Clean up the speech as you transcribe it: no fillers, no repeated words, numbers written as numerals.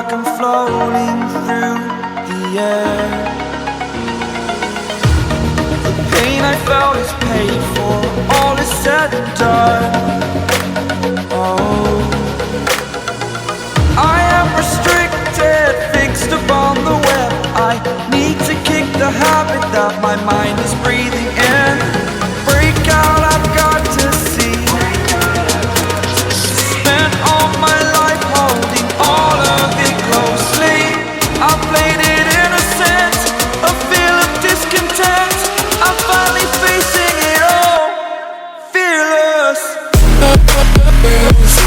like I'm floating through the air. The pain I felt is paid for, all is said and done. Oh, I am restricted, fixed upon the web. I need to kick the habit that my mind is breathing in. Break out, I've got to see. Spent all my life holding all of it closely. I played it innocent, a feel of discontent. I'm finally facing it all, fearless. Fearless.